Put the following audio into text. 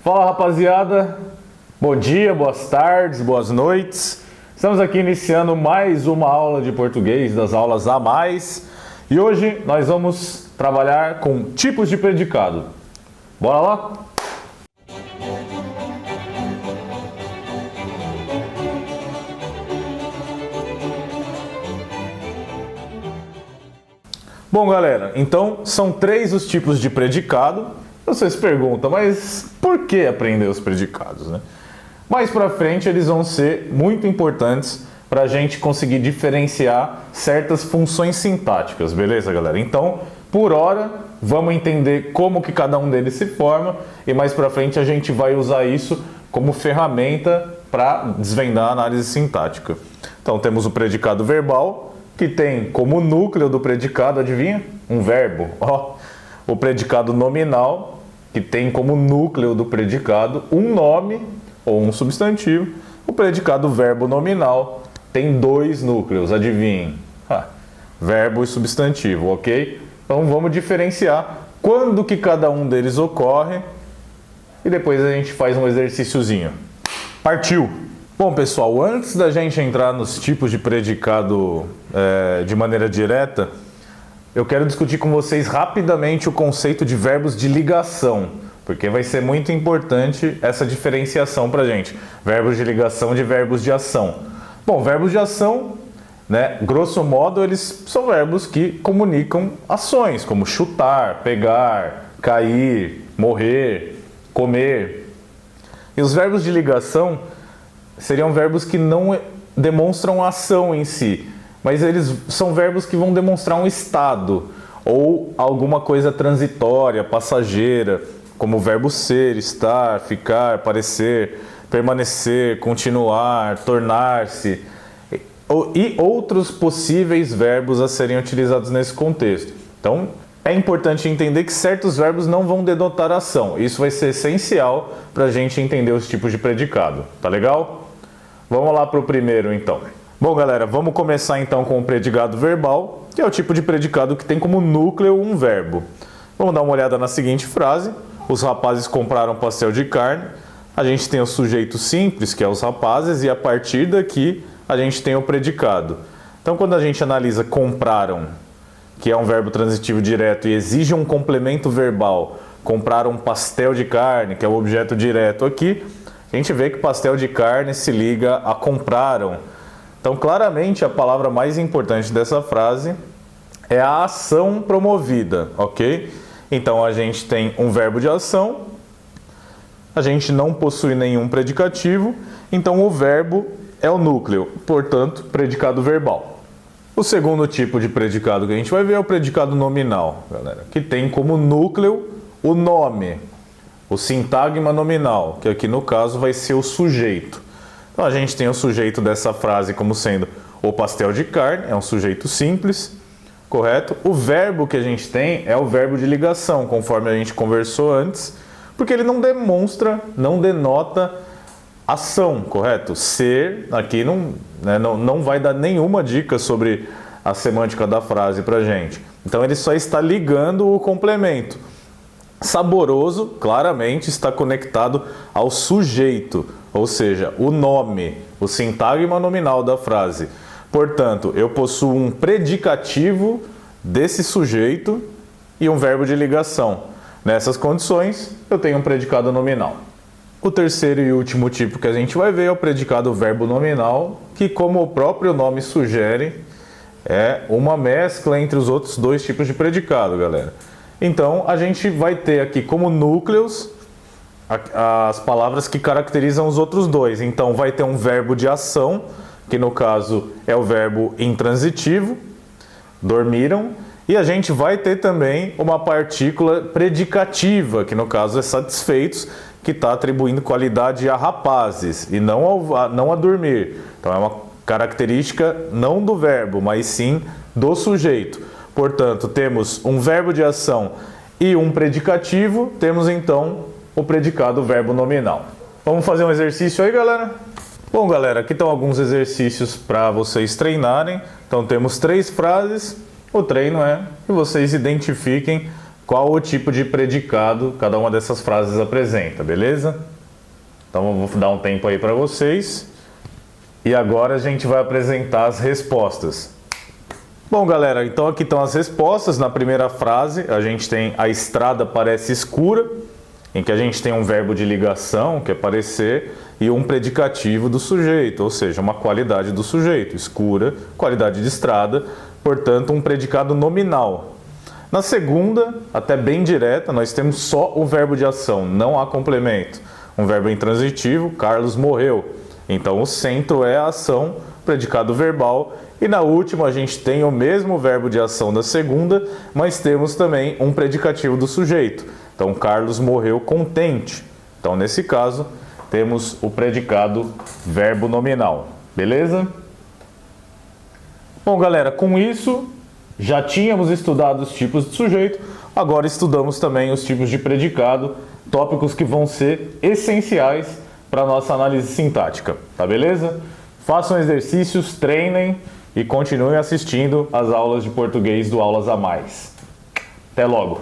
Fala, rapaziada, bom dia, boas tardes, boas noites. Estamos aqui iniciando mais uma aula de português das aulas a mais e hoje nós vamos trabalhar com tipos de predicado. Bora lá? Bom, galera, então são 3 os tipos de predicado. Você se pergunta, mas por que aprender os predicados, né? Mais pra frente eles vão ser muito importantes para a gente conseguir diferenciar certas funções sintáticas, beleza, galera? Então, por hora, vamos entender como que cada um deles se forma e mais pra frente a gente vai usar isso como ferramenta para desvendar a análise sintática. Então, temos o predicado verbal, que tem como núcleo do predicado, adivinha? Um verbo. O predicado nominal, que tem como núcleo do predicado um nome ou um substantivo. O predicado verbo nominal tem 2 núcleos, adivinhem? Verbo e substantivo, ok? Então vamos diferenciar quando que cada um deles ocorre e depois a gente faz um exercíciozinho. Partiu! Bom, pessoal, antes da gente entrar nos tipos de predicado de maneira direta, eu quero discutir com vocês rapidamente o conceito de verbos de ligação, porque vai ser muito importante essa diferenciação para a gente. Verbos de ligação de verbos de ação. Bom, verbos de ação, né, grosso modo, eles são verbos que comunicam ações, como chutar, pegar, cair, morrer, comer. E os verbos de ligação seriam verbos que não demonstram a ação em si, mas eles são verbos que vão demonstrar um estado ou alguma coisa transitória, passageira, como o verbo ser, estar, ficar, parecer, permanecer, continuar, tornar-se, e outros possíveis verbos a serem utilizados nesse contexto. Então, é importante entender que certos verbos não vão denotar ação. Isso vai ser essencial para a gente entender os tipos de predicado. Tá legal? Vamos lá para o primeiro, então. Bom, galera, vamos começar então com o predicado verbal, que é o tipo de predicado que tem como núcleo um verbo. Vamos dar uma olhada na seguinte frase. Os rapazes compraram pastel de carne. A gente tem o sujeito simples, que é os rapazes, e a partir daqui a gente tem o predicado. Então, quando a gente analisa compraram, que é um verbo transitivo direto e exige um complemento verbal, compraram pastel de carne, que é o objeto direto aqui, a gente vê que pastel de carne se liga a compraram. Então, claramente, a palavra mais importante dessa frase é a ação promovida, ok? Então, a gente tem um verbo de ação, a gente não possui nenhum predicativo, então o verbo é o núcleo, portanto, predicado verbal. O segundo tipo de predicado que a gente vai ver é o predicado nominal, galera, que tem como núcleo o nome, o sintagma nominal, que aqui no caso vai ser o sujeito. Então a gente tem o sujeito dessa frase como sendo o pastel de carne, é um sujeito simples, correto? O verbo que a gente tem é o verbo de ligação, conforme a gente conversou antes, porque ele não demonstra, não denota ação, correto? Ser aqui não vai dar nenhuma dica sobre a semântica da frase pra gente. Então ele só está ligando o complemento. Saboroso, claramente, está conectado ao sujeito, ou seja, o nome, o sintagma nominal da frase. Portanto, eu possuo um predicativo desse sujeito e um verbo de ligação. Nessas condições, eu tenho um predicado nominal. O terceiro e último tipo que a gente vai ver é o predicado verbo nominal, que, como o próprio nome sugere, é uma mescla entre os outros 2 tipos de predicado, galera. Então, a gente vai ter aqui como núcleos as palavras que caracterizam os outros 2. Então, vai ter um verbo de ação, que no caso é o verbo intransitivo, dormiram, e a gente vai ter também uma partícula predicativa, que no caso é satisfeitos, que está atribuindo qualidade a rapazes e não a dormir. Então, é uma característica não do verbo, mas sim do sujeito. Portanto, temos um verbo de ação e um predicativo, temos então o predicado verbo nominal. Vamos fazer um exercício aí, galera? Bom, galera, aqui estão alguns exercícios para vocês treinarem. Então, temos 3 frases. O treino é que vocês identifiquem qual o tipo de predicado cada uma dessas frases apresenta, beleza? Então eu vou dar um tempo aí para vocês. E agora a gente vai apresentar as respostas. Bom, galera, então aqui estão as respostas. Na primeira frase, a gente tem a estrada parece escura, em que a gente tem um verbo de ligação, que é parecer, e um predicativo do sujeito, ou seja, uma qualidade do sujeito. Escura, qualidade de estrada, portanto, um predicado nominal. Na segunda, até bem direta, nós temos só o verbo de ação, não há complemento. Um verbo intransitivo, Carlos morreu. Então, o centro é a ação, predicado verbal. E na última, a gente tem o mesmo verbo de ação da segunda, mas temos também um predicativo do sujeito. Então, Carlos morreu contente. Então, nesse caso, temos o predicado verbo nominal. Beleza? Bom, galera, com isso, já tínhamos estudado os tipos de sujeito, agora estudamos também os tipos de predicado, tópicos que vão ser essenciais para a nossa análise sintática, tá beleza? Façam exercícios, treinem e continuem assistindo às aulas de português do Aulas a Mais. Até logo!